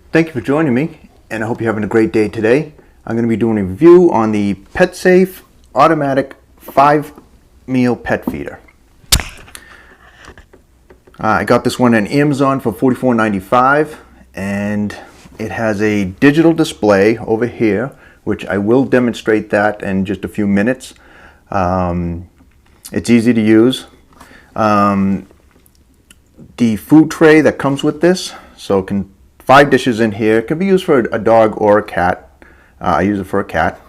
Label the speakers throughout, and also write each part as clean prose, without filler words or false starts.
Speaker 1: Thank you for joining me, and I hope you're having a great day today. I'm going to be doing a review on the Petsafe automatic 5-meal pet feeder. I got this one on Amazon for $44.95, and it has a digital display over here, which I will demonstrate that in just a few minutes. It's easy to use. The food tray that comes with this, so it can 5 dishes in here. It can be used for a dog or a cat. I use it for a cat.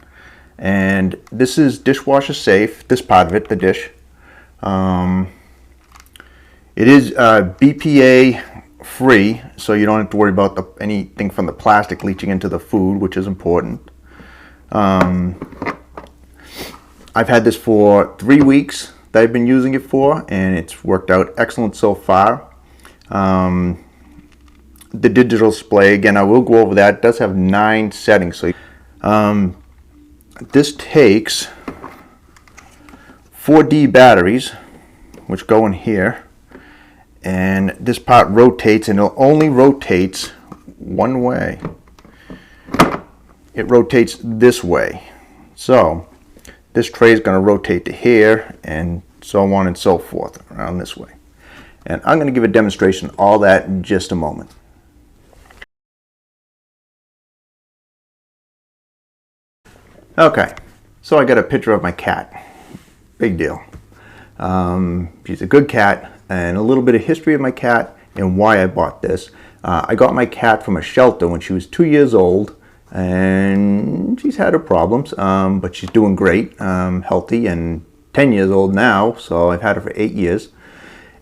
Speaker 1: And this is dishwasher safe, this part of it, the dish. It is BPA free, so you don't have to worry about anything from the plastic leaching into the food, which is important. I've had this for 3 weeks that I've been using it for, and it's worked out excellent so far. The digital display, again, I will go over that. It does have 9 settings. So this takes 4D batteries, which go in here, and this part rotates, and it only rotates one way. It rotates this way. So this tray is going to rotate to here, and so on and so forth, around this way. And I'm going to give a demonstration of all that in just a moment. Okay, so I got a picture of my cat. Big deal. She's a good cat, and a little bit of history of my cat and why I bought this. I got my cat from a shelter when she was 2 years old, and she's had her problems, but she's doing great, healthy, and 10 years old now, so I've had her for 8 years.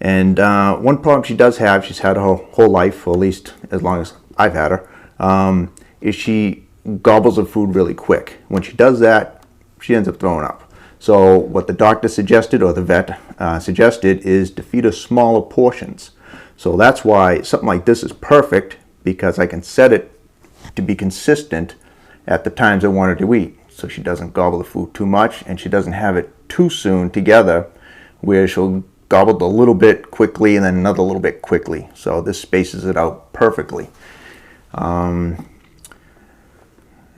Speaker 1: And one problem she does have, she's had her whole life, or at least as long as I've had her, is she gobbles of food really quick. When she does that, she ends up throwing up. So what the doctor suggested, or the vet suggested, is to feed her smaller portions. So that's why something like this is perfect, because I can set it to be consistent at the times I want her to eat. So she doesn't gobble the food too much, and she doesn't have it too soon together, where she'll gobble a little bit quickly and then another little bit quickly. So this spaces it out perfectly.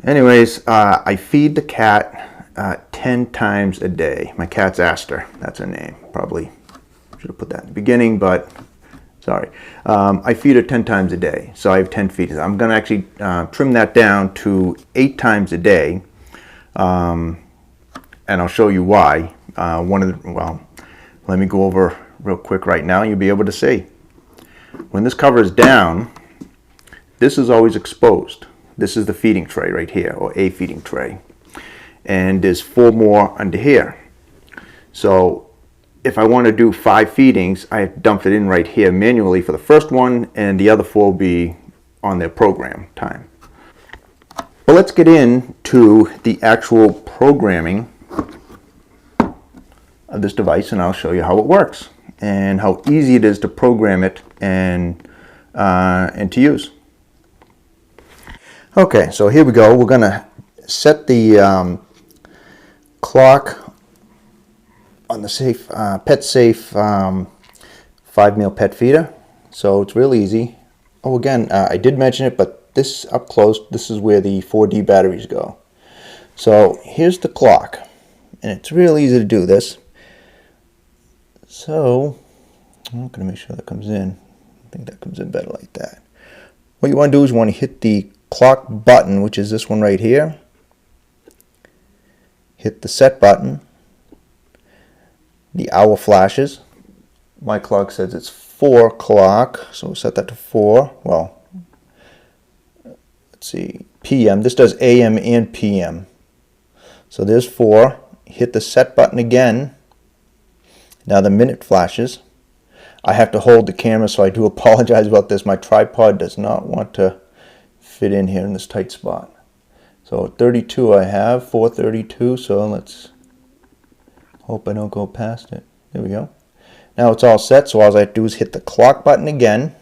Speaker 1: Anyways, I feed the cat 10 times a day. My cat's Aster, that's her name. Probably should have put that in the beginning, but sorry. I feed her 10 times a day, so I have 10 feedings. I'm going to actually trim that down to 8 times a day, and I'll show you why. Well, let me go over real quick right now, and you'll be able to see. When this cover is down, this is always exposed. This is the feeding tray right here, or a feeding tray. And there's 4 more under here. So if I want to do 5 feedings, I have to dump it in right here manually for the first one, and the other 4 will be on their program time. But let's get into the actual programming of this device, and I'll show you how it works and how easy it is to program it and to use. Okay, so here we go. We're going to set the clock on the Petsafe 5-meal pet feeder. So it's real easy. Oh, again, I did mention it, but this up close, this is where the 4D batteries go. So here's the clock, and it's real easy to do this. So I'm going to make sure that comes in. I think that comes in better like that. What you want to do is you want to hit the clock button, which is this one right here. Hit the set button. The hour flashes. My clock says it's 4 o'clock, so we'll set that to 4. Well, let's see, PM. This does AM and PM. So there's 4. Hit the set button again. Now the minute flashes. I have to hold the camera, so I do apologize about this. My tripod does not want to fit in here in this tight spot. So at 32 I have 4:32, so let's hope I don't go past it. There we go. Now it's all set, so all I have to do is hit the clock button again.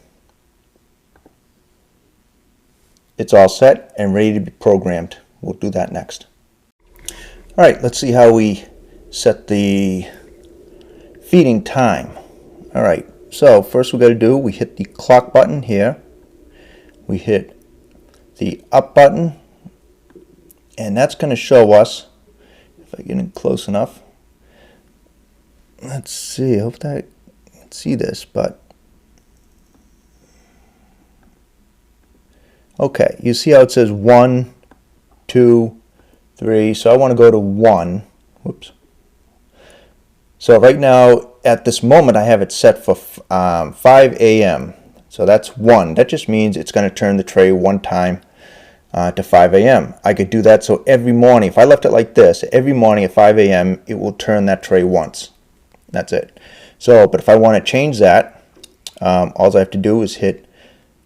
Speaker 1: It's all set and ready to be programmed. We'll do that next. Alright, let's see how we set the feeding time. Alright, so first we got to do, we hit the clock button here. We hit the up button, and that's going to show us, if I get in close enough, let's see, I hope that I can see this, but okay, you see how it says 1, 2, 3, so I want to go to 1. Whoops. So right now, at this moment, I have it set for 5 a.m. So that's 1. That just means it's going to turn the tray one time to 5 a.m. I could do that so every morning, if I left it like this, every morning at 5 a.m. it will turn that tray once. That's it. So, but if I want to change that, all I have to do is hit,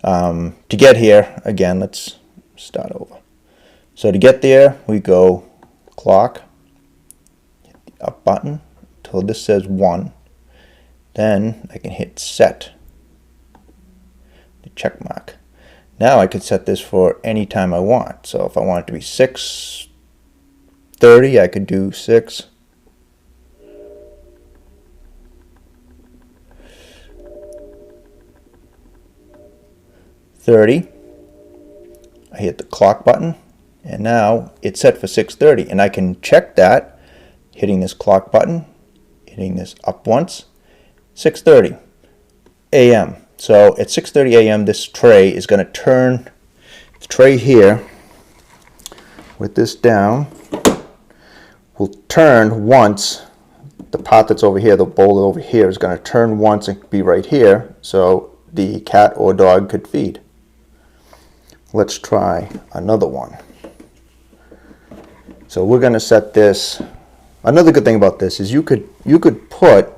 Speaker 1: to get here, again, let's start over. So to get there, we go clock, hit the up button till this says 1. Then I can hit set, the check mark. Now I could set this for any time I want. So if I want it to be 6:30, I could do 6:30. I hit the clock button, and now it's set for 6:30, and I can check that hitting this clock button, hitting this up once. 6:30 a.m. So at 6:30 a.m. this tray is going to turn. The tray here with this down will turn once. The pot that's over here, the bowl over here, is going to turn once and be right here, so the cat or dog could feed. Let's try another one. So we're going to set this. Another good thing about this is you could put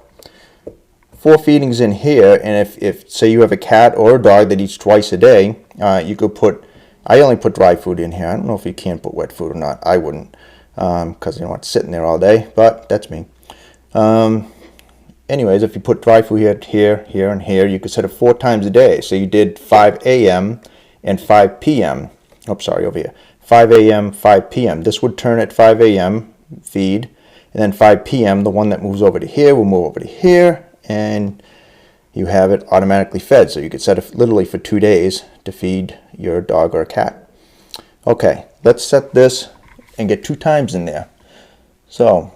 Speaker 1: 4 feedings in here, and if say you have a cat or a dog that eats twice a day, you could put, I only put dry food in here. I don't know if you can put wet food or not. I wouldn't, because you don't want it sitting there all day, but that's me. Anyways, if you put dry food here, and here, you could set it 4 times a day. So you did 5 a.m. and 5 p.m. Oh, sorry, over here. 5 a.m., 5 p.m. This would turn at 5 a.m., feed, and then 5 p.m., the one that moves over to here will move over to here, and you have it automatically fed. So you could set it literally for 2 days to feed your dog or a cat. Okay, let's set this and get 2 times in there. So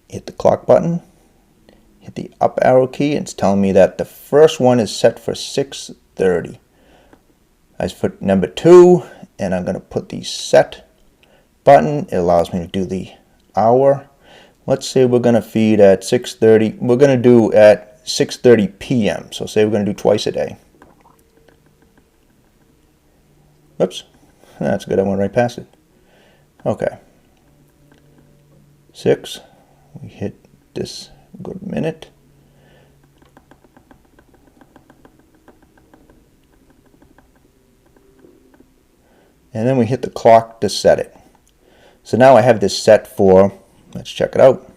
Speaker 1: hit the clock button, hit the up arrow key, and it's telling me that the first one is set for 6:30. I put number 2, and I'm going to put the set button. It allows me to do the hour. Let's say we're going to feed at 6:30. We're going to do at 6:30 p.m. So say we're going to do twice a day. Oops, that's good. I went right past it. Okay. 6. We hit this good minute. And then we hit the clock to set it. So now I have this set for, let's check it out.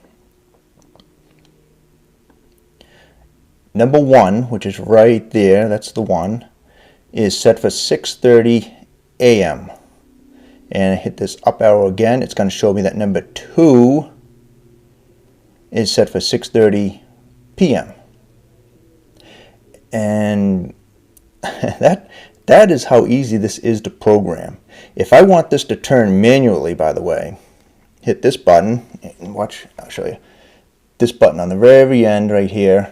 Speaker 1: Number 1, which is right there, that's the 1, is set for 6:30 a.m. And I hit this up arrow again. It's going to show me that number 2 is set for 6:30 p.m. And that is how easy this is to program. If I want this to turn manually, by the way, hit this button, and watch, I'll show you. This button on the very end right here,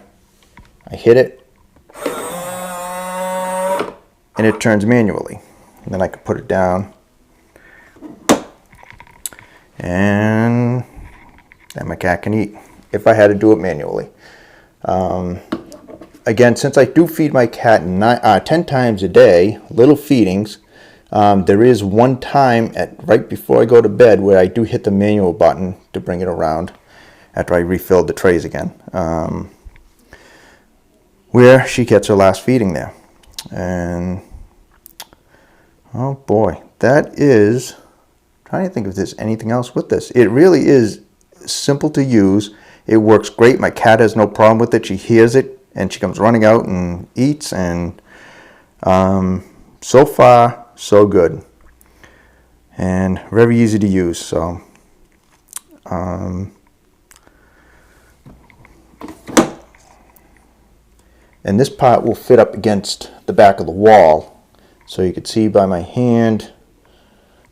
Speaker 1: I hit it, and it turns manually. And then I can put it down, and then my cat can eat, if I had to do it manually. Again, since I do feed my cat 10 times a day, little feedings, there is one time right before I go to bed where I do hit the manual button to bring it around after I refilled the trays again, where she gets her last feeding there. And oh boy, that is, I'm trying to think if there's anything else with this. It really is simple to use. It works great. My cat has no problem with it. She hears it and she comes running out and eats, and so far so good and very easy to use. So and this pot will fit up against the back of the wall, So you can see by my hand,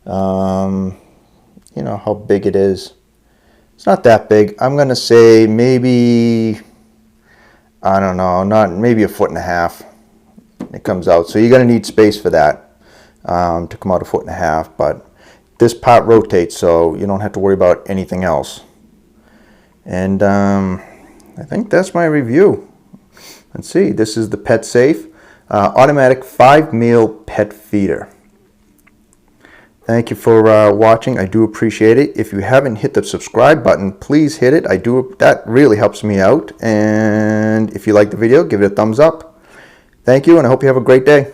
Speaker 1: you know, how big it is. It's not that big. I'm going to say maybe, I don't know, maybe 1.5 feet it comes out. So you're going to need space for that to come out 1.5 feet. But this part rotates, so you don't have to worry about anything else. And I think that's my review. Let's see. This is the Petsafe automatic 5-meal pet feeder. Thank you for watching. I do appreciate it. If you haven't hit the subscribe button, please hit it. That really helps me out. And if you like the video, give it a thumbs up. Thank you, and I hope you have a great day.